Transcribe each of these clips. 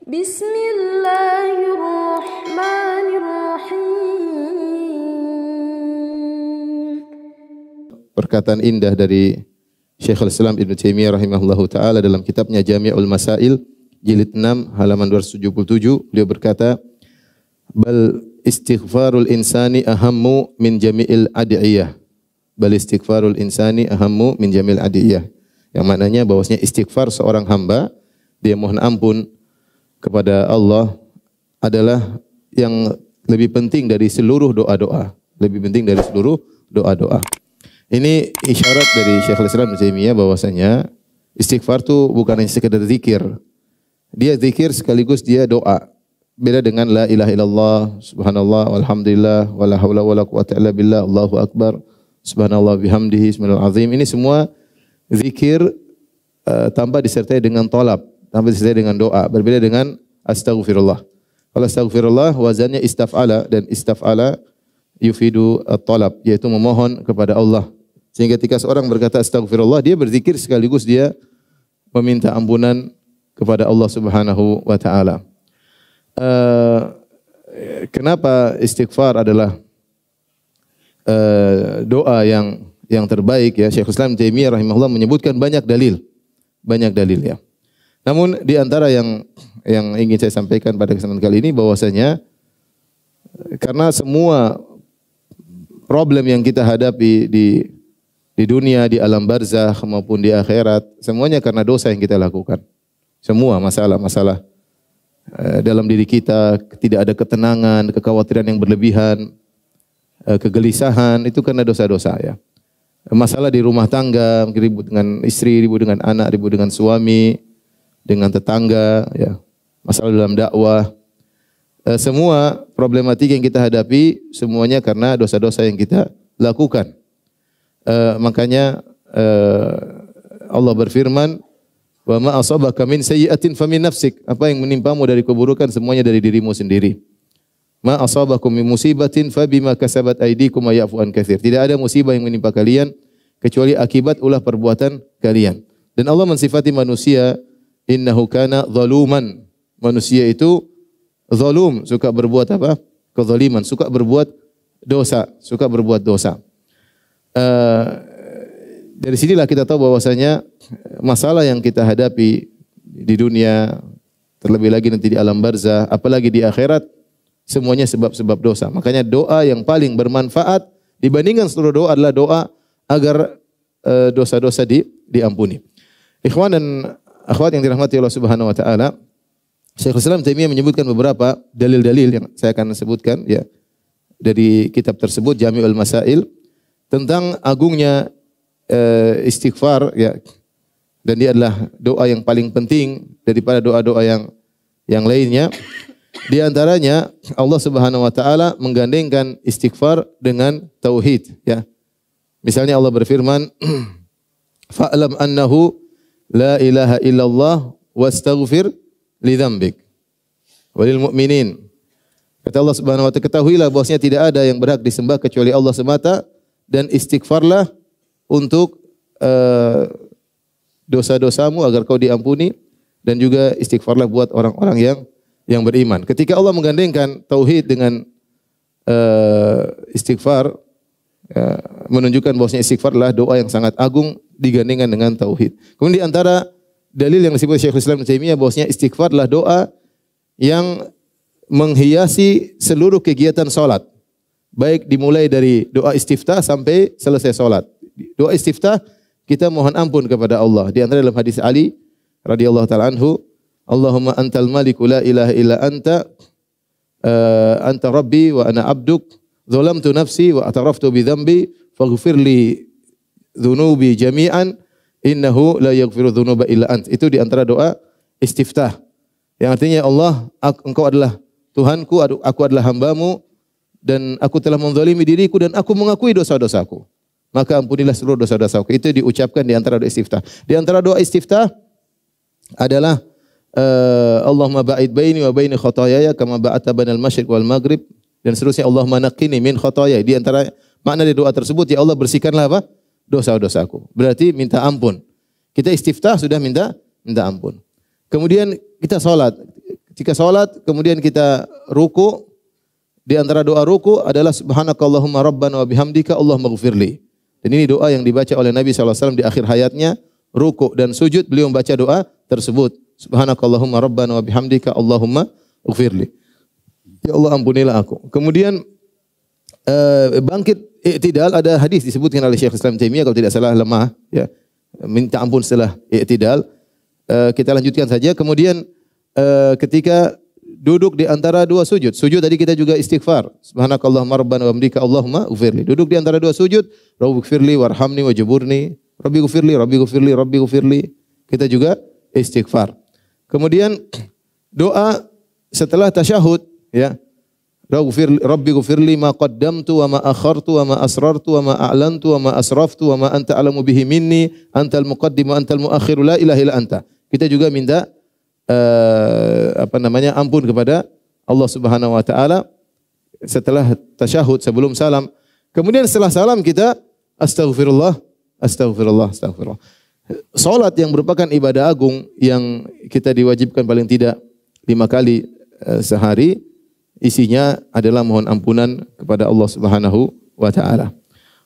Bismillahirrahmanirrahim. Perkataan indah dari Syekhul Islam Ibnu Taimiyah rahimahullahu taala dalam kitabnya Jami'ul Masail jilid 6 halaman 277, beliau berkata, "Bal istighfarul insani ahammu min jami'il ad'iyah." Bal istighfarul insani ahammu min jami'il ad'iyah. Yang maknanya bahwasanya istighfar seorang hamba, dia mohon ampun kepada Allah adalah yang lebih penting dari seluruh doa-doa. Lebih penting dari seluruh doa-doa. Ini isyarat dari Syekhul Islam Ibnu Taimiyah bahwasanya istighfar itu bukan hanya sekedar zikir. Dia zikir sekaligus dia doa. Beda dengan la ilaha illallah, subhanallah, walhamdulillah, wala haula wala quwata illa billah, Allahu akbar, subhanallah bihamdihi, bismillahil azim. Ini semua zikir tanpa disertai dengan tolab, tanpa disertai dengan doa. Berbeda dengan astaghfirullah. Kalau astaghfirullah wazannya istaf'ala, dan istaf'ala yufidu at-talab, yaitu memohon kepada Allah. Sehingga ketika seorang berkata astaghfirullah, dia berzikir sekaligus dia meminta ampunan kepada Allah Subhanahu wa taala. Kenapa istighfar adalah doa yang terbaik ya? Syekhul Islam Taimiyah rahimahullah menyebutkan banyak dalil ya. Namun di antara yang ingin saya sampaikan pada kesempatan kali ini bahwasanya karena semua problem yang kita hadapi di dunia, di alam barzakh maupun di akhirat, semuanya karena dosa yang kita lakukan. Semua masalah-masalah dalam diri kita, tidak ada ketenangan, kekhawatiran yang berlebihan, kegelisahan, itu karena dosa-dosa ya. Masalah di rumah tangga, ribut dengan istri, ribut dengan anak, ribut dengan suami, dengan tetangga ya. Masalah dalam dakwah, semua problematika yang kita hadapi semuanya karena dosa-dosa yang kita lakukan. Makanya Allah berfirman, "Wa ma asabaka min sayyi'atin famin nafsik." Apa yang menimpamu dari keburukan semuanya dari dirimu sendiri. Ma asabakum min musibatin fabima kasabat aydikum wa ya'fu an katsir. Tidak ada musibah yang menimpa kalian kecuali akibat ulah perbuatan kalian. Dan Allah mensifati manusia, innahu kana zaluman. Manusia itu zalum, suka berbuat apa? Kezaliman, suka berbuat dosa, Dari sinilah kita tahu bahwasanya masalah yang kita hadapi di dunia, terlebih lagi nanti di alam barzakh, apalagi di akhirat, semuanya sebab-sebab dosa. Makanya doa yang paling bermanfaat dibandingkan seluruh doa adalah doa agar dosa-dosa diampuni. Ikhwan dan akhwat yang dirahmati Allah Subhanahu wa taala, Syekhul Islam Taimiyah menyebutkan beberapa dalil-dalil yang saya akan sebutkan ya dari kitab tersebut Jami'ul Masail tentang agungnya istighfar ya, dan dia adalah doa yang paling penting daripada doa-doa yang lainnya. Di antaranya Allah Subhanahu wa taala menggandengkan istighfar dengan tauhid ya. Misalnya Allah berfirman, "Fa'lam annahu la ilaha illallah wastaghfir li dzambik walil mu'minin." Kata Allah Subhanahu wa taala, ketahuilah bahwasanya tidak ada yang berhak disembah kecuali Allah semata, dan istighfarlah untuk dosa-dosamu agar kau diampuni, dan juga istighfarlah buat orang-orang yang beriman. Ketika Allah menggandengkan tauhid dengan istighfar, menunjukkan bahwasanya istighfar adalah doa yang sangat agung digandengkan dengan tauhid. Kemudian di antara dalil yang disebut Syekhul Islam Ibnu Taimiyah bahwasanya istighfar adalah doa yang menghiasi seluruh kegiatan salat. Baik dimulai dari doa istiftah sampai selesai salat. Doa istiftah kita mohon ampun kepada Allah. Di antara dalam hadis Ali radhiyallahu taala anhu, Allahumma antal maliku la ilaha illa anta, anta rabbi wa ana abduk, zalamtu nafsi wa ataraftu bi dzambi, faghfir li dzunubi jami'an, innahu la yaghfiru dzunuba illa ant. Itu di antara doa istiftah. Yang artinya Allah, engkau adalah Tuhanku, aku adalah hambamu, dan aku telah menzalimi diriku dan aku mengakui dosa-dosaku. Maka ampunilah seluruh dosa-dosaku. Itu diucapkan di antara doa istiftah. Di antara doa istiftah adalah Allahumma ba'id baini wa baini khotoyaya kama ba'ata bainal masyriq wal maghrib, dan seterusnya. Allahumma naqqini min khotoyaya. Di antara makna dari doa tersebut, ya Allah bersihkanlah apa? Dosa-dosaku. Berarti minta ampun. Kita istiftah sudah minta ampun. Kemudian kita salat. ketika salat kemudian kita ruku, di antara doa ruku adalah subhanakallahumma rabbana wa bihamdika Allahumma ighfirli. Dan ini doa yang dibaca oleh Nabi SAW di akhir hayatnya, ruku dan sujud beliau membaca doa tersebut. Subhanakallahumma rabbana wa bihamdika Allahumma ighfirli. Ya Allah ampunilah aku. Kemudian bangkit i'tidal, ada hadis disebutkan oleh Syekh Islam Taimiyah kalau tidak salah lemah ya. Minta ampun setelah i'tidal. Kita lanjutkan saja. Kemudian ketika duduk di antara dua sujud. Sujud tadi kita juga istighfar. Subhanakallahumma rabbana wa bihamdika Allahumma ighfirli. Duduk di antara dua sujud, Rabbighfirli warhamni wajburni. Rabbighfirli, Rabbighfirli, Rabbighfirli. Kita juga istighfar. Kemudian doa setelah tasyahud ya. Rabbighfirli ma qaddamtu wa ma akhartu wa ma asrartu wa ma a'lantu wa ma asraftu wa ma anta a'lamu bihi minni antal muqaddim wa antal muakhir la ilaha illa anta. Kita juga minta ampun kepada Allah Subhanahu wa taala setelah tasyahud sebelum salam. Kemudian setelah salam kita astaghfirullah, astaghfirullah, astaghfirullah. Salat yang merupakan ibadah agung yang kita diwajibkan paling tidak 5 kali sehari, isinya adalah mohon ampunan kepada Allah Subhanahu wa taala.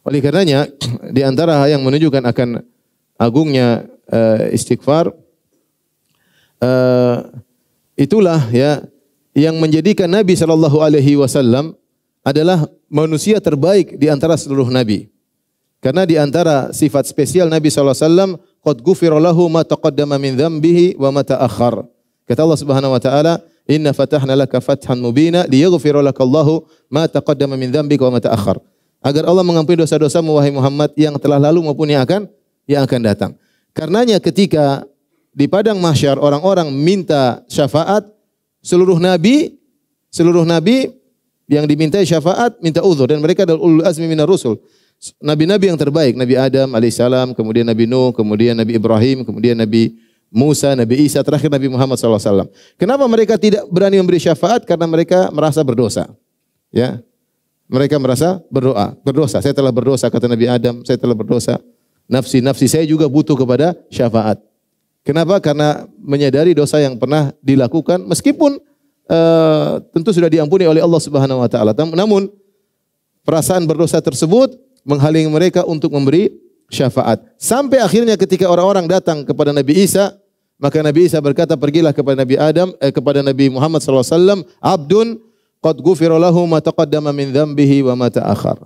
Oleh karenanya di antara yang menunjukkan akan agungnya istighfar, itulah ya yang menjadikan Nabi sallallahu alaihi wasallam adalah manusia terbaik di antara seluruh nabi. Karena di antara sifat spesial Nabi sallallahu alaihi wasallam, qad ghufira lahu ma taqaddama min dhanbihi wa ma ta'akhkhar. Kata Allah Subhanahu wa taala, inna fatahna laka fathan mubina liyaghfira lakallahu ma taqaddama min dhanbika wa ma ta'akhkhar. Agar Allah mengampuni dosa-dosamu wahai Muhammad yang telah lalu maupun yang akan datang. Karenanya ketika di padang mahsyar orang-orang minta syafaat, seluruh nabi yang dimintai syafaat minta uzur, dan mereka adalah ulul azmi minar rusul. Nabi-nabi yang terbaik, Nabi Adam alaihissalam, kemudian Nabi Nuh, kemudian Nabi Ibrahim, kemudian Nabi Musa, Nabi Isa, terakhir Nabi Muhammad SAW. Kenapa mereka tidak berani memberi syafaat? Karena mereka merasa berdosa. Ya, mereka merasa berdosa. Saya telah berdosa, kata Nabi Adam, saya telah berdosa. Nafsi saya juga butuh kepada syafaat. Kenapa? Karena menyadari dosa yang pernah dilakukan, meskipun tentu sudah diampuni oleh Allah Subhanahu Wa Taala. Namun perasaan berdosa tersebut menghalangi mereka untuk memberi syafaat. Sampai akhirnya ketika orang-orang datang kepada Nabi Isa, maka Nabi Isa berkata, pergilah kepada Nabi Adam, kepada Nabi Muhammad SAW, abdun qad ghufira lahu ma taqaddama min dhanbihi wa ma ta'akhkhar.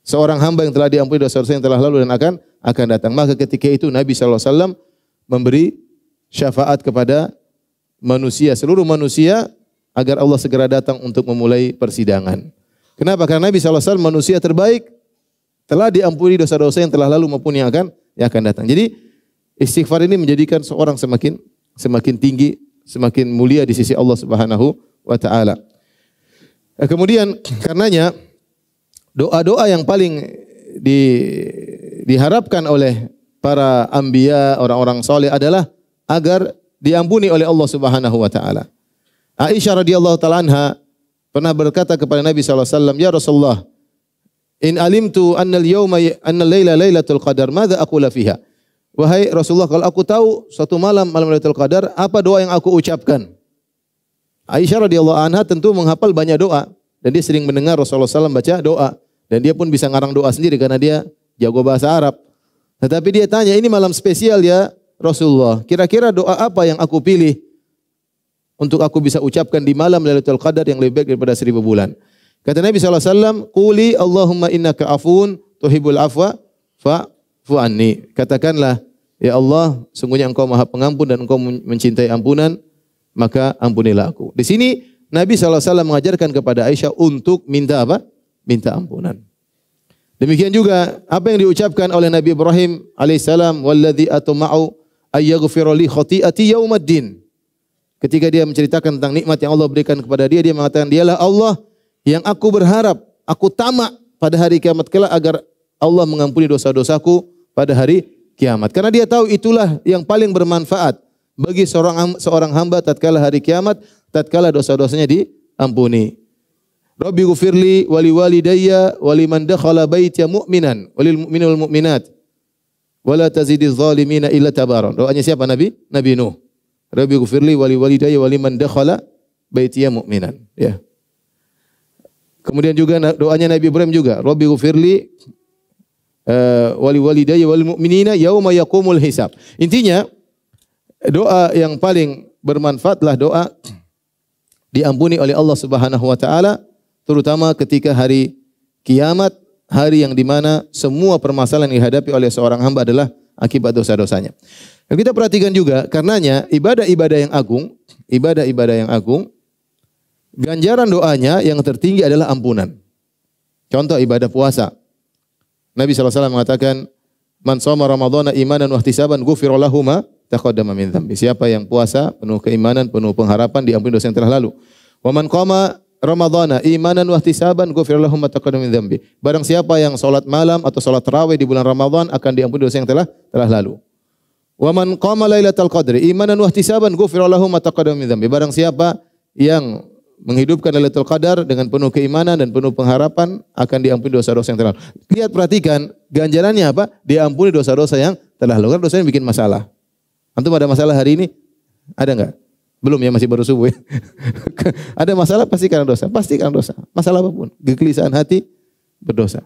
Seorang hamba yang telah diampuni dosa-dosa yang telah lalu dan akan datang. Maka ketika itu Nabi SAW memberi syafaat kepada manusia, seluruh manusia, agar Allah segera datang untuk memulai persidangan. Kenapa? Karena Nabi SAW manusia terbaik, telah diampuni dosa-dosa yang telah lalu maupun yang akan datang. Jadi istighfar ini menjadikan seorang semakin tinggi, semakin mulia di sisi Allah Subhanahu wa taala. Kemudian karenanya doa-doa yang paling diharapkan oleh para anbiya, orang-orang saleh adalah agar diampuni oleh Allah Subhanahu wa taala. Aisyah radhiyallahu taala anha pernah berkata kepada Nabi sallallahu alaihi wasallam, "Ya Rasulullah, in alimtu anna al-laila lailatul qadar, madza aqula fiha?" Wahai Rasulullah, kalau aku tahu suatu malam Lailatul Qadar, apa doa yang aku ucapkan? Aisyah radhiyallahu anha tentu menghafal banyak doa, dan dia sering mendengar Rasulullah SAW baca doa, dan dia pun bisa ngarang doa sendiri karena dia jago bahasa Arab. Tetapi dia tanya, ini malam spesial ya Rasulullah, kira-kira doa apa yang aku pilih untuk aku bisa ucapkan di malam Lailatul Qadar yang lebih baik daripada 1000 bulan? Kata Nabi SAW, Quli Allahumma innaka afun tuhibbul afwa fa'fu anni. Katakanlah, ya Allah, sungguhnya Engkau Maha Pengampun dan Engkau mencintai ampunan, maka ampunilah aku. Di sini Nabi SAW mengajarkan kepada Aisyah untuk minta apa? Minta ampunan. Demikian juga apa yang diucapkan oleh Nabi Ibrahim alaihissalam, walladzi atma'u ayyaghfira li khati'ati yaumaddin. Ketika dia menceritakan tentang nikmat yang Allah berikan kepada dia, dia mengatakan, dialah Allah yang aku berharap, aku tamak pada hari kiamat kelak agar Allah mengampuni dosa-dosaku pada hari kiamat. Karena dia tahu itulah yang paling bermanfaat bagi seorang hamba tatkala hari kiamat, tatkala dosa-dosanya diampuni. Rabbi ghufirli wali walidayya waliman dakhala baitiya mu'minan walil mu'mini wal mu'minat wala tazidiz zalimina illa tabaran. Doanya siapa? Nabi Nuh. Rabbi ghfirli wa li walidayya wa liman dakhala baitiya mu'minan. Ya. Kemudian juga doanya Nabi Ibrahim juga, Rabbi ghfirli wa li walidayya wal mu'minina yauma yaqumul hisab. Intinya doa yang paling bermanfaatlah doa diampuni oleh Allah Subhanahu wa taala, terutama ketika hari kiamat, hari yang di mana semua permasalahan yang dihadapi oleh seorang hamba adalah akibat dosa-dosanya. Dan kita perhatikan juga, karenanya ibadah-ibadah yang agung, ganjaran doanya yang tertinggi adalah ampunan. Contoh ibadah puasa. Nabi SAW mengatakan, "Man shoma Ramadhana imanan wa ihtisaban ghufira lahu ma taqaddama min dzambi." Siapa yang puasa penuh keimanan, penuh pengharapan, diampuni dosa yang telah lalu. Wa man qama Ramadhana imanan wa ihtisaban ghufira lahu ma taqaddama min dzambi. Barang siapa yang salat malam atau salat tarawih di bulan Ramadan akan diampuni dosa yang telah lalu. Wa man qama lailatal qadri imanan wa ihtisaban ghufira lahu ma taqaddama min dzambi. Barang siapa yang menghidupkan Lailatul Qadar dengan penuh keimanan dan penuh pengharapan akan diampuni dosa-dosa yang telah lalu. Lihat, perhatikan ganjarannya apa? Diampuni dosa-dosa yang telah lalu. Kan dosanya bikin masalah. Antum ada masalah hari ini? Ada enggak? Belum ya, masih baru subuh ya. Ada masalah pasti karena dosa. Pasti karena dosa. Masalah apapun. Kegelisahan hati berdosa.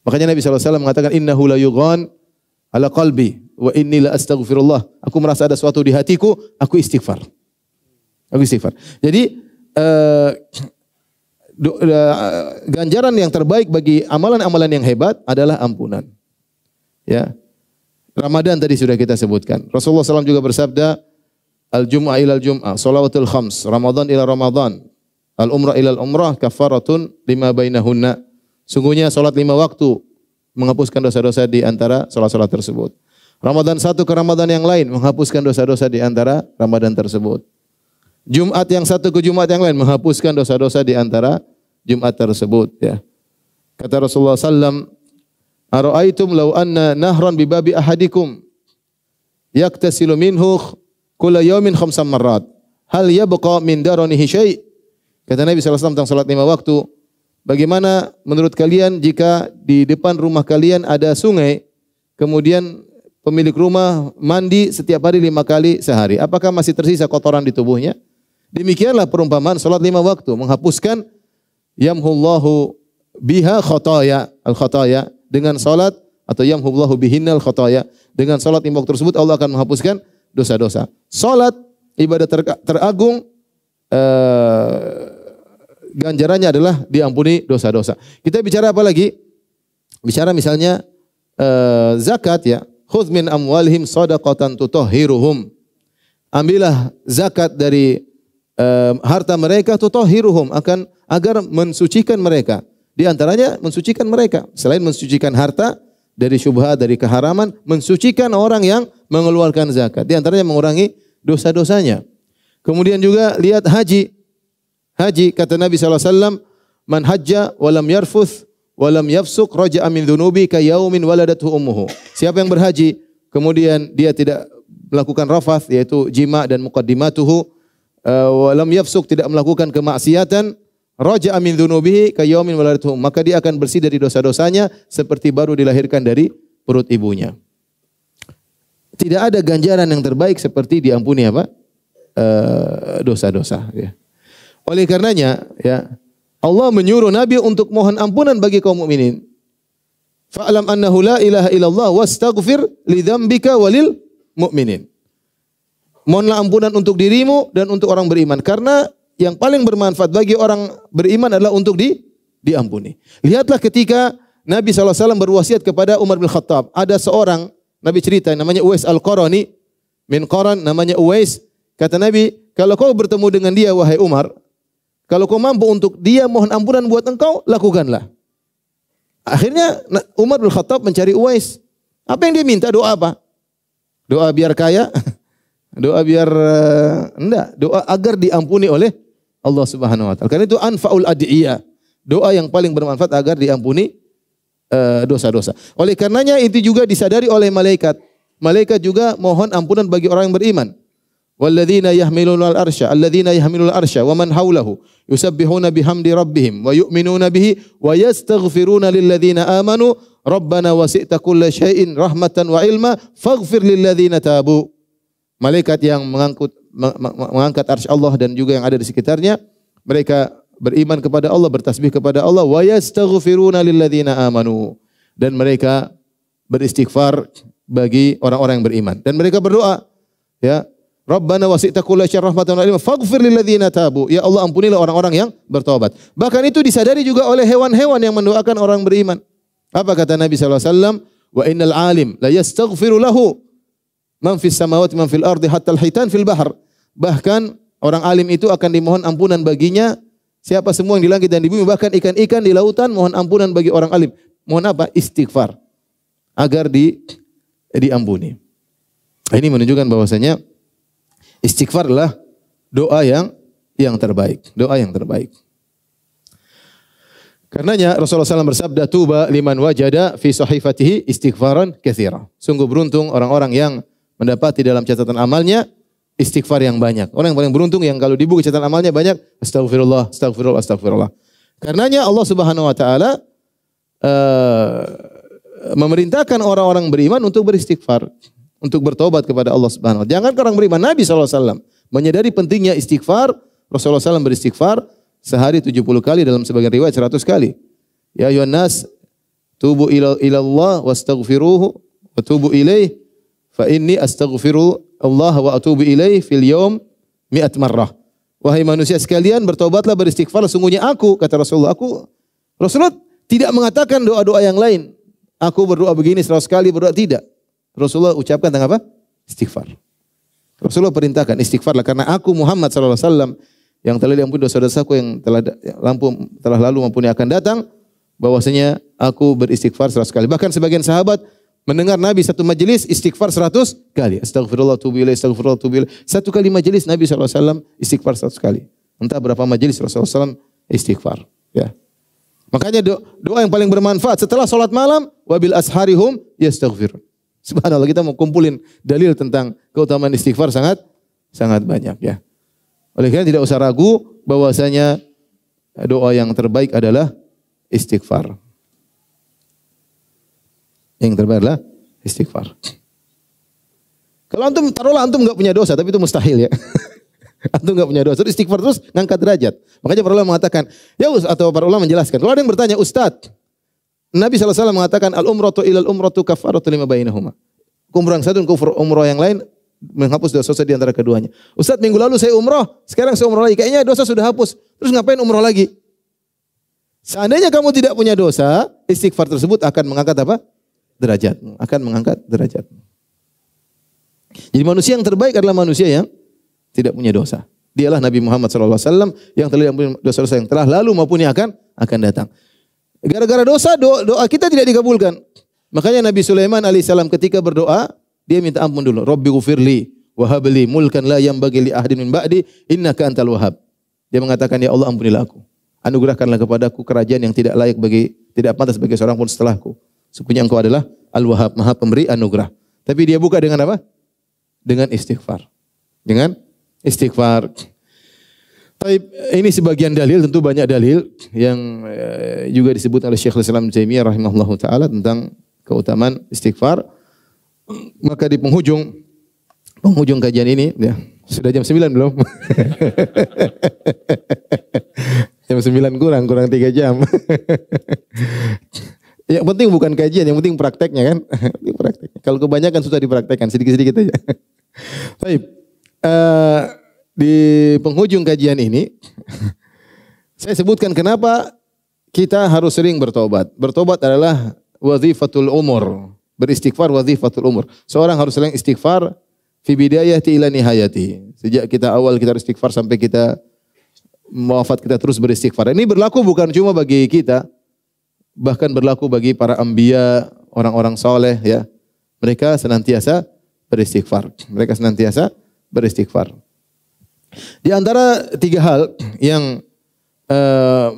Makanya Nabi SAW mengatakan innahu la yughan ala qalbi wa inni la astaghfirullah. Aku merasa ada sesuatu di hatiku, aku istighfar. Jadi ganjaran yang terbaik bagi amalan-amalan yang hebat adalah ampunan. Ya. Ramadan tadi sudah kita sebutkan. Rasulullah SAW juga bersabda, al-jum'ah ilal jum'ah, salawatul khams, Ramadan ila Ramadan, al-umrah ilal umrah, kafaratun lima bainahunna. Sungguhnya salat 5 waktu menghapuskan dosa-dosa di antara salat-salat tersebut. Ramadan satu ke Ramadan yang lain menghapuskan dosa-dosa di antara Ramadan tersebut. Jumat yang satu ke Jumat yang lain menghapuskan dosa-dosa di antara Jumat tersebut. Ya. Kata Rasulullah SAW, "Ara'aitum law anna nahran bi babi ahadikum yaktasilu minhu kulla yawmin khamsan marrat, hal yabqa min daranihi syai'?" Kata Nabi SAW tentang salat 5 waktu, bagaimana menurut kalian jika di depan rumah kalian ada sungai, kemudian pemilik rumah mandi setiap hari 5 kali sehari, apakah masih tersisa kotoran di tubuhnya? Demikianlah perumpamaan salat 5 waktu menghapuskan yamhullahu biha khataya al-khataya, dengan salat atau yamhullahu bihinnal khataya, dengan salat 5 waktu tersebut Allah akan menghapuskan dosa-dosa. Salat ibadah teragung, ganjarannya adalah diampuni dosa-dosa. Kita bicara apa lagi? Bicara misalnya zakat ya. Khudz min amwalihim shadaqatan tutahhiruhum. Ambillah zakat dari harta mereka, tutahhiruhum, agar mensucikan mereka. Di antaranya mensucikan mereka. Selain mensucikan harta dari syubhat, dari keharaman, mensucikan orang yang mengeluarkan zakat. Di antaranya mengurangi dosa-dosanya. Kemudian juga lihat haji. Haji, kata Nabi SAW, man hajja walam yarfuth walam yafsuk raja'a min dhunubi ka yaumin waladathu ummuhu. Siapa yang berhaji, kemudian dia tidak melakukan rafath, yaitu jima dan muqaddimatuhu, walam yafsuk, tidak melakukan kemaksiatan, raja'a min dhunubihi ka yaumin waladathu, maka dia akan bersih dari dosa-dosanya seperti baru dilahirkan dari perut ibunya. Tidak ada ganjaran yang terbaik seperti diampuni apa? Dosa-dosa ya. Oleh karenanya ya, Allah menyuruh Nabi untuk mohon ampunan bagi kaum mukminin. Fa'lam annahu la ilaha illallah wastaghfir li dzambika walil mu'minin. Mohonlah ampunan untuk dirimu dan untuk orang beriman, karena yang paling bermanfaat bagi orang beriman adalah untuk diampuni. Lihatlah ketika Nabi SAW berwasiat kepada Umar bin Khattab, ada seorang Nabi cerita namanya Uwais Al-Qarani, min Qaran, namanya Uwais. Kata Nabi, kalau kau bertemu dengan dia wahai Umar, kalau kau mampu untuk dia mohon ampunan buat engkau, lakukanlah. Akhirnya Umar bin Khattab mencari Uwais. Apa yang dia minta? Doa apa? Doa biar kaya? Doa biar enggak, doa agar diampuni oleh Allah Subhanahu wa taala. Karena itu anfaul adiyah. Doa yang paling bermanfaat agar diampuni dosa-dosa. Oleh karenanya itu juga disadari oleh malaikat. Malaikat juga mohon ampunan bagi orang yang beriman. Walladzina yahmiluna al-arsya, alladzina yahmiluna al-arsya wa man hawlahu yusabbihuna bihamdi rabbihim wa yu'minuna bihi wa yastaghfiruna lilladzina amanu rabbana wasi'ta kulla syai'in rahmatan wa ilma faghfir lilladzina tabu. Malaikat yang mengangkut mengangkat arsy Allah dan juga yang ada di sekitarnya. Mereka beriman kepada Allah, bertasbih kepada Allah, wa yastaghfiruna lilladzina amanu, dan mereka beristighfar bagi orang-orang yang beriman, dan mereka berdoa, ya, Rabbana wasi'ta kulla syai'in rahmatan wa ilman faghfir lil ladzina tabu. Ya Allah, ampunilah orang-orang yang bertobat. Bahkan itu disadari juga oleh hewan-hewan yang mendoakan orang beriman. Apa kata Nabi sallallahu alaihi wasallam? Wa innal alim la yastaghfiru lahu man fis samawati man fil ardi hatta al hitan fil bahr. Bahkan orang alim itu akan dimohon ampunan baginya siapa semua yang di langit dan di bumi, bahkan ikan-ikan di lautan mohon ampunan bagi orang alim. Mohon apa? Istighfar agar diampuni. Ini menunjukkan bahwasanya istighfar adalah doa yang terbaik, doa yang terbaik. Karenanya Rasulullah SAW bersabda, tuba liman wajada fi sahifatihi istighfaran katsira. Sungguh beruntung orang-orang yang mendapati dalam catatan amalnya istighfar yang banyak. Orang yang paling beruntung yang kalau di buku catatan amalnya banyak astagfirullah, astagfirullah, astagfirullah. Karenanya Allah Subhanahu wa taala memerintahkan orang-orang beriman untuk beristighfar, untuk bertobat kepada Allah Subhanahu wa taala. Jangan orang beriman, Nabi SAW menyadari pentingnya istighfar. Rasulullah SAW beristighfar sehari 70 kali, dalam sebagian riwayat 100 kali. Ya ayuhan nas tubu ila Allah wastaghfiruhu wa tubu ilaih fa inni astaghfiru Allah wa atubu ilaih fil yaum 100 marrah. Wahai manusia sekalian, bertobatlah, beristighfar, sungguhnya aku, kata Rasulullah, Rasulullah tidak mengatakan doa-doa yang lain. Aku berdoa begini 100 kali, berdoa tidak. Rasulullah ucapkan tentang apa? Istighfar. Rasulullah perintahkan istighfarlah karena aku Muhammad sallallahu alaihi wasallam yang telah diampuni dosa-dosaku yang telah lalu maupun yang akan datang, bahwasanya aku beristighfar 100 kali. Bahkan sebagian sahabat mendengar Nabi satu majelis istighfar 100 kali. Astagfirullah tubu ilaih, astagfirullah tubu ilaih. Satu kali majelis Nabi sallallahu alaihi wasallam istighfar 100 kali. Entah berapa majelis Rasulullah SAW istighfar, ya. Makanya doa yang paling bermanfaat setelah salat malam, wabil asharihum yastaghfirun. Subhanallah, kita mau kumpulin dalil tentang keutamaan istighfar sangat banyak, ya. Oleh karena tidak usah ragu bahwasanya doa yang terbaik adalah istighfar. Yang terbaik adalah istighfar. Kalau taruhlah antum enggak punya dosa, tapi itu mustahil, ya. Antum enggak punya dosa, terus istighfar terus ngangkat derajat. Makanya para ulama mengatakan, atau para ulama menjelaskan, kalau ada yang bertanya, Ustaz, Nabi SAW mengatakan al-umratu ilal umratu kafaratu lima bainahuma. Umrah yang satu dan umrah yang lain menghapus dosa di antara keduanya. Ustaz, minggu lalu saya umrah, sekarang saya umrah lagi. Kayaknya dosa sudah hapus. Terus ngapain umrah lagi? Seandainya kamu tidak punya dosa, istighfar tersebut akan mengangkat apa? Derajatmu. Akan mengangkat derajatmu. Jadi manusia yang terbaik adalah manusia yang tidak punya dosa. Dialah Nabi Muhammad SAW yang telah diampuni dosa-dosa yang telah lalu maupun yang akan datang. Gara-gara dosa, doa kita tidak dikabulkan. Makanya Nabi Sulaiman alaihissalam ketika berdoa, dia minta ampun dulu. Rabbi ghufirli wa habli mulkan la yanbaghi li ahadin min ba'di innaka antal wahhab. Dia mengatakan, ya Allah, ampunilah aku. Anugerahkanlah kepadaku kerajaan yang tidak pantas bagi seorang pun setelahku. Sesungguhnya Engkau adalah Al-Wahhab, Maha Pemberi anugerah. Tapi dia buka dengan apa? Dengan istighfar. Dengan istighfar. Baik, ini sebagian dalil, tentu banyak dalil yang juga disebut oleh Syekhul Islam Ibnu Taimiyah rahimahullahu taala tentang keutamaan istighfar. Maka di penghujung kajian ini, ya, sudah jam 9 belum? Jam 9 kurang 3 jam. Yang penting bukan kajian, yang penting prakteknya kan. Prakteknya. Kalau kebanyakan susah dipraktekkan, sedikit-sedikit aja. Baik. Di penghujung kajian ini, saya sebutkan kenapa kita harus sering bertobat. Bertobat adalah wazifatul umur. Beristighfar wazifatul umur. Seorang harus sering istighfar fi bidayati ila nihayati. Sejak kita awal kita istighfar sampai kita wafat, kita terus beristighfar. Ini berlaku bukan cuma bagi kita, bahkan berlaku bagi para anbiya, orang-orang soleh, ya. Mereka senantiasa beristighfar. Di antara 3 hal yang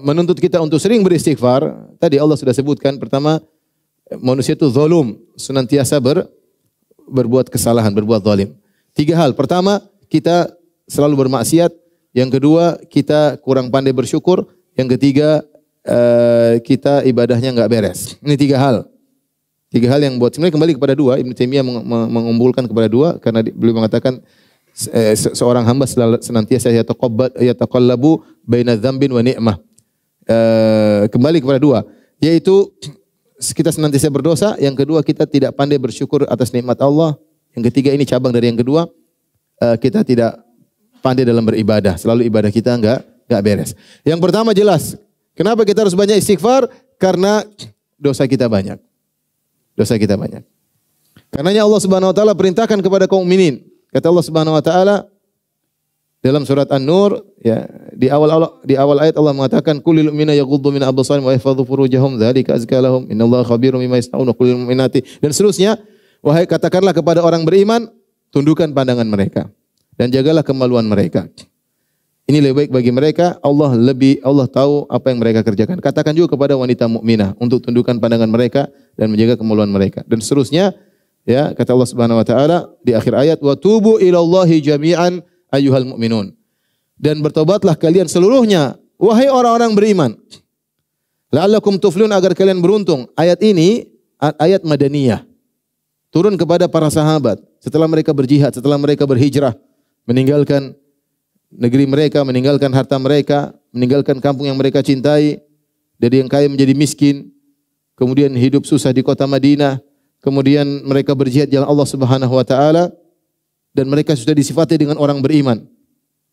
menuntut kita untuk sering beristighfar, tadi Allah sudah sebutkan. Pertama, manusia itu zalim, senantiasa berbuat kesalahan, berbuat zalim. 3 hal. Pertama, kita selalu bermaksiat. Yang kedua, kita kurang pandai bersyukur. Yang ketiga, kita ibadahnya enggak beres. Ini 3 hal. 3 hal yang buat, sebenarnya kembali kepada 2. Ibnu Taimiyah mengumpulkan kepada 2 karena beliau mengatakan seorang hamba senantiasa yataqallabu baina dzambin wa ni'mah. Kembali kepada dua, yaitu kita senantiasa berdosa, yang kedua kita tidak pandai bersyukur atas nikmat Allah, yang ketiga ini cabang dari yang kedua, kita tidak pandai dalam beribadah, selalu ibadah kita enggak beres. Yang pertama jelas, kenapa kita harus banyak istighfar? Karena dosa kita banyak. Dosa kita banyak. Karenanya Allah Subhanahu wa taala perintahkan kepada kaum mukminin. Kata Allah Subhanahu wa taala dalam surat An-Nur, ya, di awal ayat Allah mengatakan kulil mu'minina yaghuddu min absarihim wa yahfadhu furujahum dzalika azka lahum innallaha khabirum bima yasnaun wa qulil mu'minati, dan seterusnya. Wahai katakanlah kepada orang beriman, tundukkan pandangan mereka dan jagalah kemaluan mereka. Ini lebih baik bagi mereka, Allah tahu apa yang mereka kerjakan. Katakan juga kepada wanita mukminah untuk tundukkan pandangan mereka dan menjaga kemaluan mereka, dan seterusnya. Ya, kata Allah Subhanahu wa taala di akhir ayat, wa tubu ilallahi jami'an ayyuhal mu'minun, dan bertobatlah kalian seluruhnya wahai orang-orang beriman, la'allakum tuflihun, agar kalian beruntung. Ayat ini ayat madaniyah, turun kepada para sahabat setelah mereka berjihad, setelah mereka berhijrah, meninggalkan negeri mereka, meninggalkan harta mereka, meninggalkan kampung yang mereka cintai, dari yang kaya menjadi miskin, kemudian hidup susah di kota Madinah, kemudian mereka berjihad jalan Allah Subhanahu wa taala, dan mereka sudah disifati dengan orang beriman.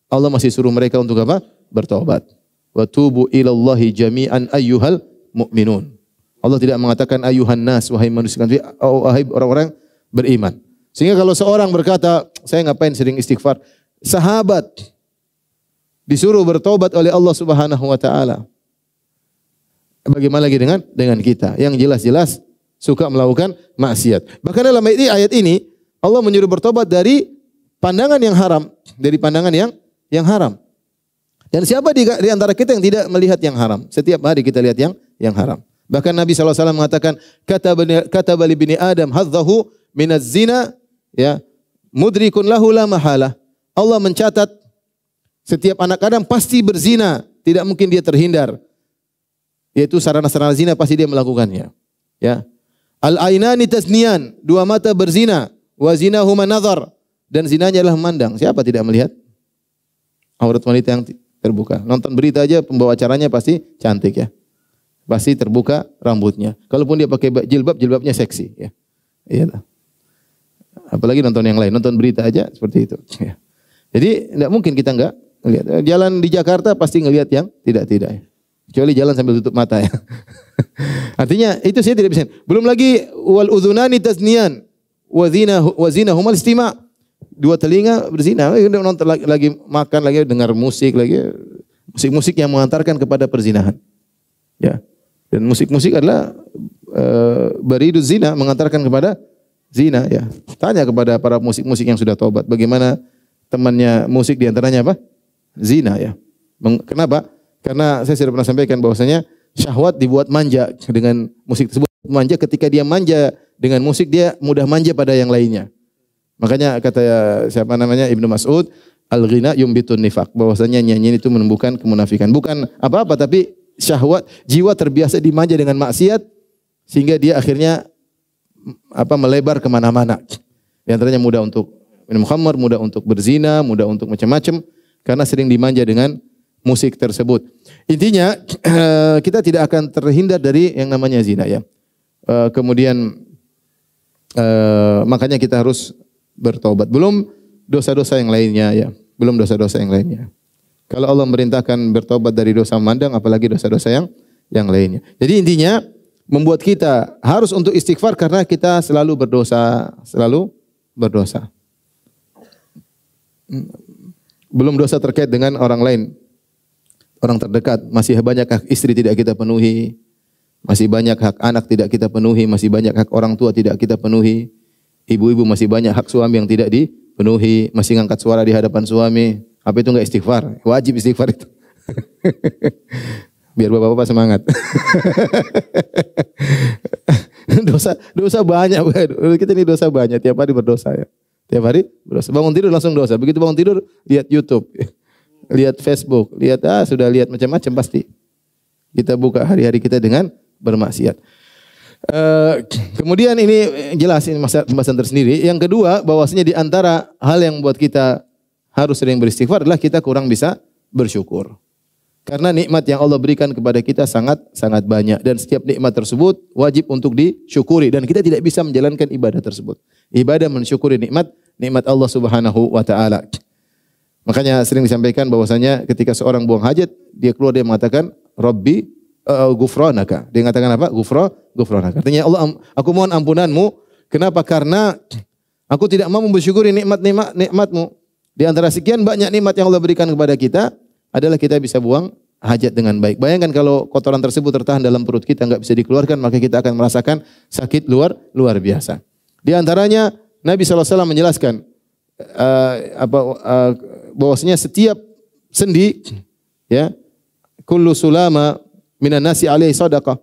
Allah masih suruh mereka untuk apa? Bertobat. Wa tubu ilallahi jami'an ayyuhal mu'minun. Allah tidak mengatakan ayyuhan nas, wahai manusia, wahai orang-orang beriman. Sehingga kalau seorang berkata, saya ngapain sering istighfar? Sahabat disuruh bertobat oleh Allah Subhanahu wa taala. Bagaimana lagi dengan kita yang jelas-jelas suka melakukan maksiat. Bahkan dalam ayat ini Allah menyuruh bertobat dari pandangan yang haram, dari pandangan yang haram. Dan siapa di antara kita yang tidak melihat yang haram? Setiap hari kita lihat yang haram. Bahkan Nabi SAW mengatakan, kata li bini Adam hadzahu minaz zina, ya, mudrikun lahu la mahalah. Allah mencatat setiap anak Adam pasti berzina, tidak mungkin dia terhindar. Yaitu sarana-sarana zina pasti dia melakukannya. Ya. Al-ainani tasniyan, dua mata berzina, wa zinahuma nazar, dan zinanya adalah memandang. Siapa tidak melihat aurat wanita yang terbuka? Nonton berita aja pembawa acaranya pasti cantik, ya. Pasti terbuka rambutnya. Kalaupun dia pakai jilbab, jilbabnya seksi, ya. Iya. Apalagi nonton yang lain, nonton berita aja seperti itu, ya. Jadi tidak mungkin kita enggak lihat. Jalan di Jakarta pasti ngelihat yang tidak-tidak, ya. Kecuali jalan sambil tutup mata, ya. Artinya itu saya tidak bisa. Belum lagi wal udhunani tasniyan wa zinahumal istima'. Dua telinga berzina, nonton lagi makan lagi dengar musik lagi, musik-musik yang mengantarkan kepada perzinahan. Ya. Dan musik-musik adalah baridu zina, mengantarkan kepada zina, ya. Tanya kepada para musik-musik yang sudah taubat, bagaimana temannya musik di antaranya apa? Zina, ya. Kenapa? Karena saya sudah pernah sampaikan bahwasanya syahwat dibuat manja dengan musik tersebut. Manja, ketika dia manja dengan musik, dia mudah manja pada yang lainnya. Makanya kata siapa namanya Ibnu Mas'ud, al-ghina yumbitun nifaq, bahwasanya nyanyian itu menumbuhkan kemunafikan. Bukan apa-apa, tapi syahwat, jiwa terbiasa dimanja dengan maksiat sehingga dia akhirnya melebar kemana-mana. Di antaranya mudah untuk minum khamar, mudah untuk berzina, mudah untuk macam-macam karena sering dimanja dengan musik tersebut. Intinya kita tidak akan terhindar dari yang namanya zina, ya. Kemudian makanya kita harus bertobat. Belum dosa-dosa yang lainnya, ya. Belum dosa-dosa yang lainnya. Kalau Allah merintahkan bertobat dari dosa memandang, apalagi dosa-dosa yang lainnya. Jadi intinya membuat kita harus untuk istighfar karena kita selalu berdosa, selalu berdosa. Belum dosa terkait dengan orang lain. Orang terdekat, masih banyak hak istri tidak kita penuhi, masih banyak hak anak tidak kita penuhi, masih banyak hak orang tua tidak kita penuhi, ibu-ibu masih banyak hak suami yang tidak dipenuhi, masih ngangkat suara di hadapan suami. Apa itu enggak istighfar? Wajib istighfar itu. Biar bapak-bapak semangat. dosa banyak. Kita ini dosa banyak, tiap hari berdosa, ya. Tiap hari berdosa. Bangun tidur langsung dosa. Begitu bangun tidur lihat YouTube. Lihat Facebook, sudah lihat macam-macam pasti. Kita buka hari-hari kita dengan bermaksiat. Kemudian ini jelas, ini pembahasan tersendiri. Yang kedua, bahwasanya di antara hal yang buat kita harus sering beristighfar adalah kita kurang bisa bersyukur. Karena nikmat yang Allah berikan kepada kita sangat banyak dan setiap nikmat tersebut wajib untuk disyukuri dan kita tidak bisa menjalankan ibadah tersebut. Ibadah mensyukuri nikmat Allah Subhanahu wa taala. Makanya sering disampaikan bahwasanya ketika seorang buang hajat, dia keluar dia mengatakan Rabbi ghufranaka. Dia mengatakan apa? Ghufranaka. Artinya Allah, aku mohon ampunanmu. Kenapa? Karena aku tidak mau bersyukuri nikmat-nikmatmu. Di antara sekian banyak nikmat yang Allah berikan kepada kita adalah kita bisa buang hajat dengan baik. Bayangkan kalau kotoran tersebut tertahan dalam perut kita, enggak bisa dikeluarkan, maka kita akan merasakan sakit luar biasa. Di antaranya Nabi SAW menjelaskan bahwasanya setiap sendi, ya, kullu sulama minan nasi alaihi sadaqah.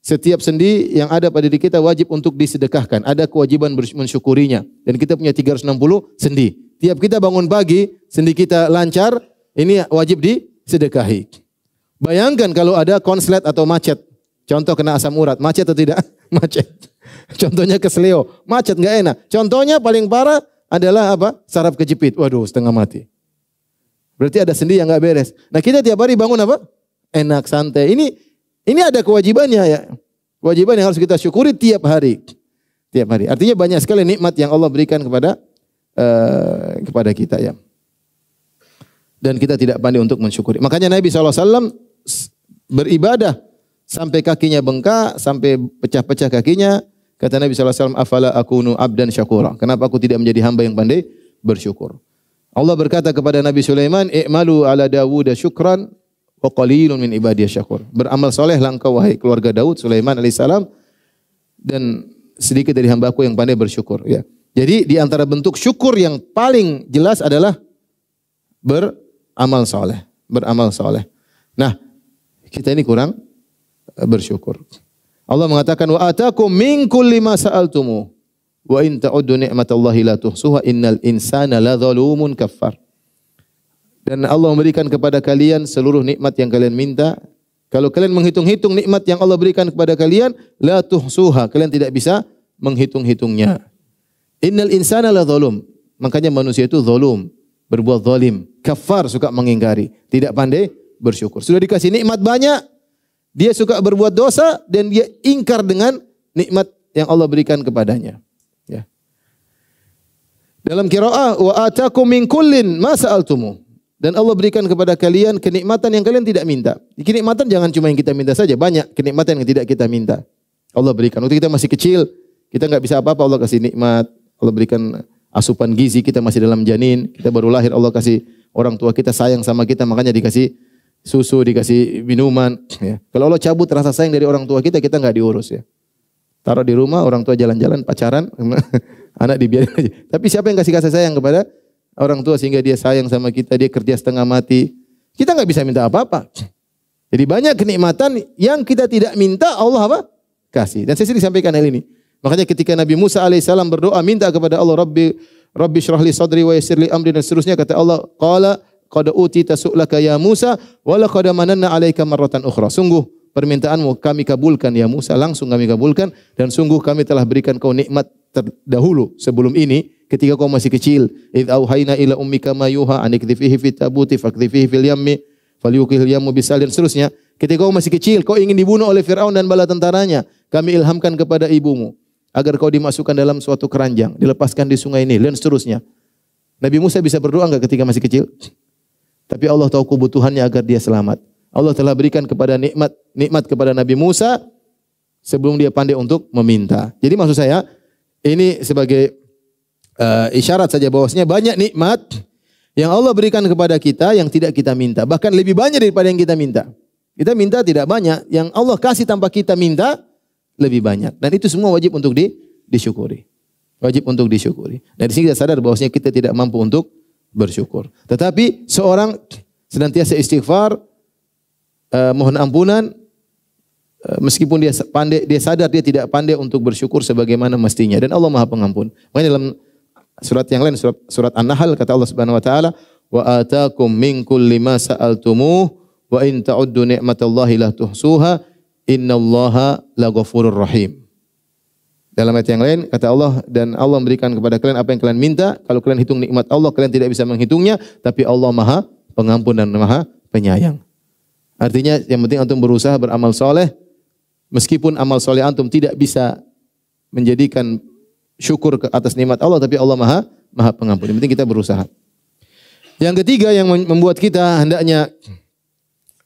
Setiap sendi yang ada pada diri kita wajib untuk disedekahkan. Ada kewajiban mensyukurinya. Dan kita punya 360 sendi. Tiap kita bangun pagi, sendi kita lancar, ini wajib disedekahi. Bayangkan kalau ada konslet atau macet. Contoh kena asam urat, macet atau tidak? Macet. Contohnya kesleo, macet enggak enak. Contohnya paling parah adalah apa? Saraf kejepit. Waduh, setengah mati. Berarti ada sendi yang enggak beres. Nah, kita tiap hari bangun apa? Enak, santai. Ini ada kewajibannya ya. Kewajiban yang harus kita syukuri tiap hari. Tiap hari. Artinya banyak sekali nikmat yang Allah berikan kepada kita ya. Dan kita tidak pandai untuk mensyukuri. Makanya Nabi SAW beribadah sampai kakinya bengkak, sampai pecah-pecah kakinya. Kata Nabi SAW, afala akunu abdan syakura. Kenapa aku tidak menjadi hamba yang pandai bersyukur? Allah berkata kepada Nabi Sulaiman, i'malu ala Dawud syukran wa qalilun min ibadiyah syakur. Beramal solehlah engkau wahai keluarga Daud, Sulaiman alaihissalam, dan sedikit dari hambaku yang pandai bersyukur. Ya. Jadi di antara bentuk syukur yang paling jelas adalah beramal soleh. Beramal soleh. Nah, kita ini kurang bersyukur. Allah mengatakan wa atakum min kulli ma sa'altumu wa in ta'uddu ni'matallahi la tuhsuha innal insana ladzalumun kafar. Dan Allah memberikan kepada kalian seluruh nikmat yang kalian minta. Kalau kalian menghitung-hitung nikmat yang Allah berikan kepada kalian, la tuhsuha, kalian tidak bisa menghitung-hitungnya. Innal insana ladzalum. Makanya manusia itu zalum, berbuat zalim. Kafar, suka mengingkari, tidak pandai bersyukur. Sudah dikasih nikmat banyak, dia suka berbuat dosa dan dia ingkar dengan nikmat yang Allah berikan kepadanya. Ya. Dalam qiraah wa atakum min kullin ma sa'altumu. Dan Allah berikan kepada kalian kenikmatan yang kalian tidak minta. Kenikmatan jangan cuma yang kita minta saja, banyak kenikmatan yang tidak kita minta. Allah berikan. Waktu kita masih kecil, kita enggak bisa apa-apa, Allah kasih nikmat. Allah berikan asupan gizi, kita masih dalam janin, kita baru lahir, Allah kasih, orang tua kita sayang sama kita, makanya dikasih susu, dikasih minuman. Ya. Kalau Allah cabut rasa sayang dari orang tua kita enggak diurus ya. Taruh di rumah, orang tua jalan-jalan, pacaran, anak dibiarin aja. Tapi siapa yang kasih kasih sayang kepada orang tua sehingga dia sayang sama kita, dia kerja setengah mati. Kita enggak bisa minta apa-apa. Jadi banyak kenikmatan yang kita tidak minta, Allah apa? Kasih. Dan saya sering sampaikan hal ini. Makanya ketika Nabi Musa alaihissalam berdoa minta kepada Allah, Rabbi syrah li sadri wa yassir li amri, dan seterusnya, kata Allah, qala qad utita su'laka ya Musa wa laqad mananna 'alaika marratan ukhra. Sungguh permintaanmu kami kabulkan ya Musa, langsung kami kabulkan, dan sungguh kami telah berikan kau nikmat terdahulu sebelum ini ketika kau masih kecil. Idz auhayna ila ummika ma yuha anikdhifihi fit tabuti fakdhifihi fil yammi falyuqihil yammu bisal, dan seterusnya. Ketika kau masih kecil, kau ingin dibunuh oleh Firaun dan bala tentaranya, kami ilhamkan kepada ibumu agar kau dimasukkan dalam suatu keranjang, dilepaskan di sungai Nil, dan seterusnya. Nabi Musa bisa berdoa enggak ketika masih kecil? Tapi Allah tahu kebutuhannya agar dia selamat. Allah telah berikan kepada nikmat kepada Nabi Musa sebelum dia pandai untuk meminta. Jadi maksud saya, ini sebagai isyarat saja bahwasanya banyak nikmat yang Allah berikan kepada kita yang tidak kita minta. Bahkan lebih banyak daripada yang kita minta. Kita minta tidak banyak, yang Allah kasih tanpa kita minta lebih banyak. Dan itu semua wajib untuk disyukuri. Wajib untuk disyukuri. Dan di sini kita sadar bahwasanya kita tidak mampu untuk bersyukur. Tetapi seorang senantiasa istighfar, mohon ampunan, meskipun dia pandai, dia sadar dia tidak pandai untuk bersyukur sebagaimana mestinya. Dan Allah Maha Pengampun. Makanya dalam surat yang lain, surat An-Nahl, kata Allah Subhanahu wa taala, wa atakum min kulli ma sa'altumuh wa in ta'uddu ni'matallahi la tuhsuha innallaha laghafurur rahim. Dalam ayat yang lain kata Allah, dan Allah memberikan kepada kalian apa yang kalian minta. Kalau kalian hitung nikmat Allah, kalian tidak bisa menghitungnya, tapi Allah Maha Pengampun dan Maha Penyayang. Artinya yang penting antum berusaha beramal soleh, meskipun amal soleh antum tidak bisa menjadikan syukur ke atas nikmat Allah, tapi Allah Maha Pengampun. Yang penting kita berusaha. Yang ketiga yang membuat kita hendaknya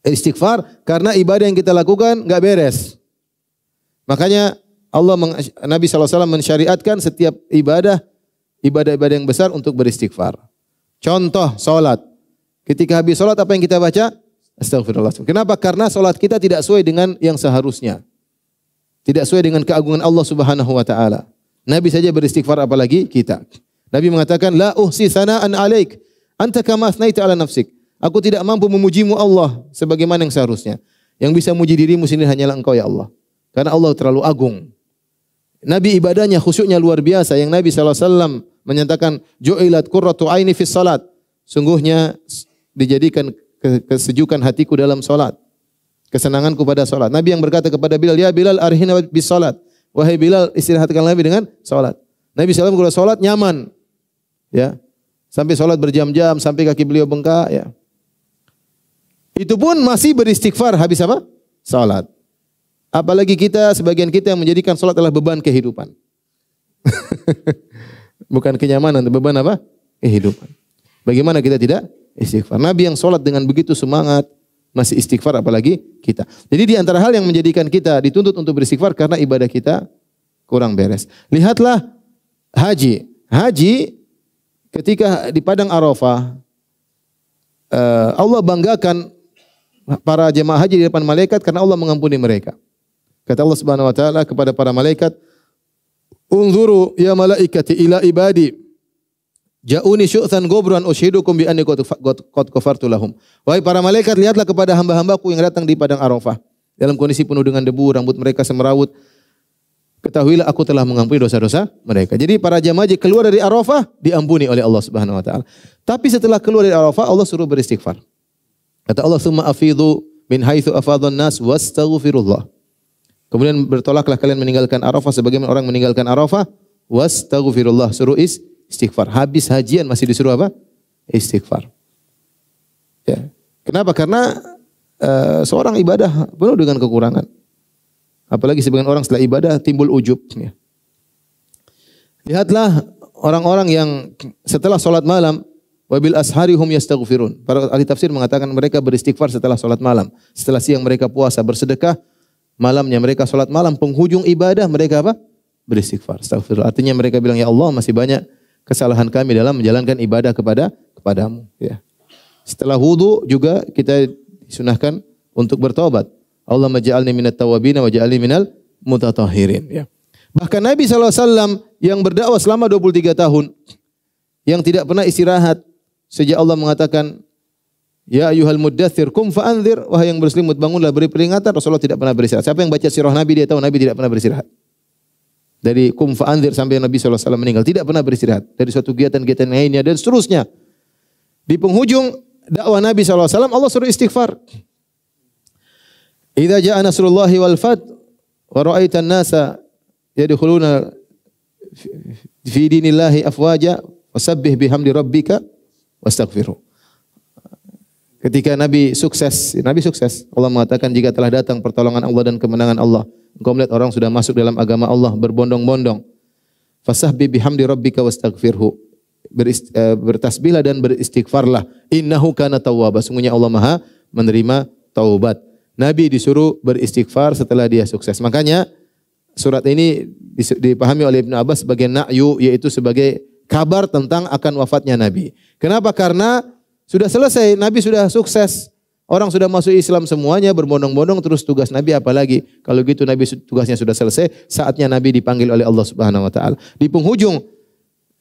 istighfar, karena ibadah yang kita lakukan enggak beres. Makanya Nabi SAW mensyariatkan setiap ibadah yang besar untuk beristighfar. Contoh salat. Ketika habis salat apa yang kita baca? Astagfirullah. Kenapa? Karena salat kita tidak sesuai dengan yang seharusnya. Tidak sesuai dengan keagungan Allah Subhanahu wa taala. Nabi saja beristighfar apalagi kita. Nabi mengatakan la uhsi sana'an 'alaik anta kama asnaita 'ala nafsik. Aku tidak mampu memujimu Allah sebagaimana yang seharusnya. Yang bisa muji dirimu sendiri hanyalah Engkau ya Allah. Karena Allah terlalu agung. Nabi ibadahnya khusyuknya luar biasa. Yang Nabi SAW menyatakan ju'ilat qurratu aini fis salat. Sungguhnya dijadikan kesejukan hatiku dalam salat. Kesenanganku pada salat. Nabi yang berkata kepada Bilal, ya Bilal arhina bis salat. Wahai Bilal, istirahatkan Nabi dengan salat. Nabi SAW kalau salat nyaman. Ya. Sampai salat berjam-jam, sampai kaki beliau bengkak, ya. Itu pun masih beristighfar habis apa? Salat. Apalagi kita, sebagian kita yang menjadikan salat adalah beban kehidupan. Bukan kenyamanan, beban apa? Kehidupan. Bagaimana kita tidak istighfar? Nabi yang salat dengan begitu semangat, masih istighfar apalagi kita. Jadi di antara hal yang menjadikan kita dituntut untuk beristighfar karena ibadah kita kurang beres. Lihatlah haji. Haji ketika di Padang Arafah, Allah banggakan para jemaah haji di depan malaikat karena Allah mengampuni mereka. Kata Allah Subhanahu wa taala kepada para malaikat, "Unzuru ya malaikati ila ibadi. Ja'uni syu'than gobran ushidukum bi anni qad ghafartu lahum." Wahai para malaikat, lihatlah kepada hamba-hambaku yang datang di Padang Arafah dalam kondisi penuh dengan debu, rambut mereka semerawut. Ketahuilah aku telah mengampuni dosa-dosa mereka. Jadi para jemaah haji keluar dari Arafah diampuni oleh Allah Subhanahu wa taala. Tapi setelah keluar dari Arafah Allah suruh beristighfar. Kata Allah, "Tsumma afidhu min haitsu afadhan nas wastaghfirullah." Kemudian bertolaklah kalian meninggalkan Arafah sebagaimana orang meninggalkan Arafah, wastaghfirullah, suruh istighfar. Habis hajian masih disuruh apa? Istighfar. Ya. Kenapa? Karena seorang ibadah penuh dengan kekurangan. Apalagi sebagian orang setelah ibadah timbul ujub. Ya. Lihatlah orang-orang yang setelah sholat malam, wabil ashari hum yastaghfirun. Para ahli tafsir mengatakan mereka beristighfar setelah sholat malam. Setelah siang mereka puasa bersedekah, malamnya mereka sholat malam, penghujung ibadah mereka apa? Beristighfar. Astagfirullah. Artinya mereka bilang, ya Allah masih banyak kesalahan kami dalam menjalankan ibadah kepadamu. Ya. Setelah wudu juga kita disunahkan untuk bertobat. Allah maj'alni minat tawabin wa ja'alni minal mutatahhirin. Ya. Bahkan Nabi SAW yang berdakwah selama 23 tahun, yang tidak pernah istirahat, sejak Allah mengatakan, ya ayyuhal muddathir kum fa'anzir, wahai yang berselimut bangunlah beri peringatan, Rasulullah tidak pernah beristirahat. Siapa yang baca sirah Nabi dia tahu Nabi tidak pernah beristirahat. Dari kum fa'anzir sampai Nabi SAW meninggal tidak pernah beristirahat. Dari suatu kegiatan-kegiatan lainnya dan seterusnya. Di penghujung dakwah Nabi SAW Allah suruh istighfar. Idza jaa nasrullahi wal fath wa ra'aitan nasa yadkhuluna fi dinillahi afwaja wasabbih bihamdi rabbika wastaghfirhu. Ketika Nabi sukses, Allah mengatakan jika telah datang pertolongan Allah dan kemenangan Allah, engkau melihat orang sudah masuk dalam agama Allah berbondong-bondong. Fasabbih bihamdi rabbika wastaghfirhu. Bertasbihlah dan beristighfarlah. Innahu kana tawwaba. Sungguhnya Allah Maha menerima taubat. Nabi disuruh beristighfar setelah dia sukses. Makanya surat ini dipahami oleh Ibnu Abbas sebagai na'yu, yaitu sebagai kabar tentang akan wafatnya Nabi. Kenapa? Karena sudah selesai, Nabi sudah sukses. Orang sudah masuk Islam semuanya, berbondong-bondong, terus tugas Nabi apalagi? Kalau gitu Nabi tugasnya sudah selesai, saatnya Nabi dipanggil oleh Allah Subhanahu wa taala. Di penghujung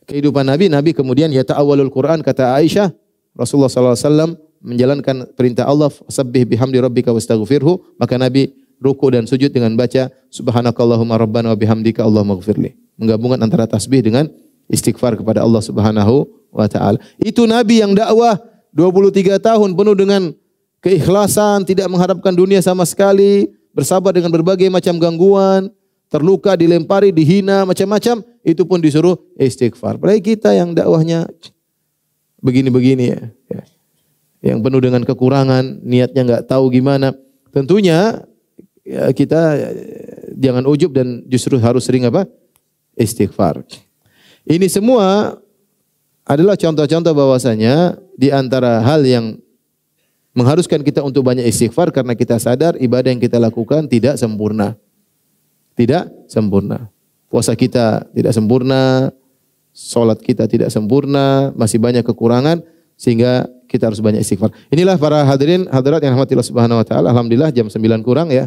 kehidupan Nabi, Nabi kemudian yata'awwalul Quran, kata Aisyah, Rasulullah SAW menjalankan perintah Allah, sabbih bihamdi rabbika wastaghfirhu, maka Nabi ruku dan sujud dengan baca subhanakallahumma rabbana wa bihamdika Allahumma ighfirli. Menggabungkan antara tasbih dengan istighfar kepada Allah Subhanahu wa taala. Itu Nabi yang dakwah 23 tahun penuh dengan keikhlasan, tidak mengharapkan dunia sama sekali, bersabar dengan berbagai macam gangguan, terluka, dilempari, dihina, macam-macam, itu pun disuruh istighfar. Apalagi kita yang dakwahnya begini-begini ya. Yang penuh dengan kekurangan, niatnya enggak tahu gimana. Tentunya ya, kita jangan ujub dan justru harus sering apa? Istighfar. Ini semua adalah contoh-contoh bahwasanya di antara hal yang mengharuskan kita untuk banyak istighfar karena kita sadar ibadah yang kita lakukan tidak sempurna. Tidak sempurna. Puasa kita tidak sempurna, salat kita tidak sempurna, masih banyak kekurangan sehingga kita harus banyak istighfar. Inilah para hadirin hadirat yang rahmatillah subhanahu wa taala. Alhamdulillah jam 9 kurang ya.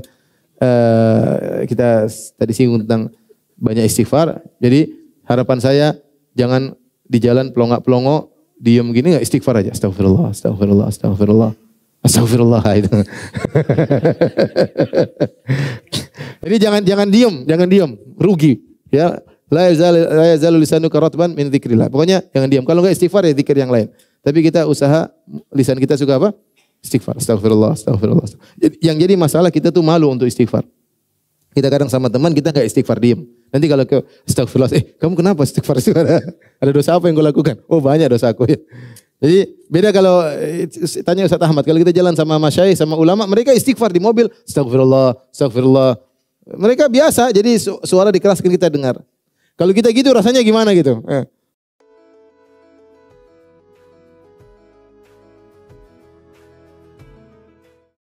Kita tadi singgung tentang banyak istighfar. Jadi harapan saya jangan di jalan pelongok-pelongo, diam gini enggak istighfar aja. Astagfirullah, astagfirullah, astagfirullah. Astagfirullah itu. Jadi jangan diam, rugi. Ya, la yazalu lisanuka ratban min dzikrillah. Pokoknya jangan diam. Kalau enggak istighfar ya zikir yang lain. Tapi kita usaha lisan kita suka apa? Istighfar. Astagfirullah, astagfirullah. Yang jadi masalah kita tuh malu untuk istighfar. Kita kadang sama teman kita enggak istighfar, diam. Nanti kalau ke astagfirullah, kamu kenapa istighfar? Ada dosa apa yang kau lakukan? Oh banyak dosaku ya. Jadi beda kalau tanya Ustaz Ahmad, kalau kita jalan sama masyayikh, sama ulama, mereka istighfar di mobil, astagfirullah, astagfirullah. Mereka biasa, jadi suara dikeraskan kita dengar. Kalau kita gitu rasanya gimana gitu?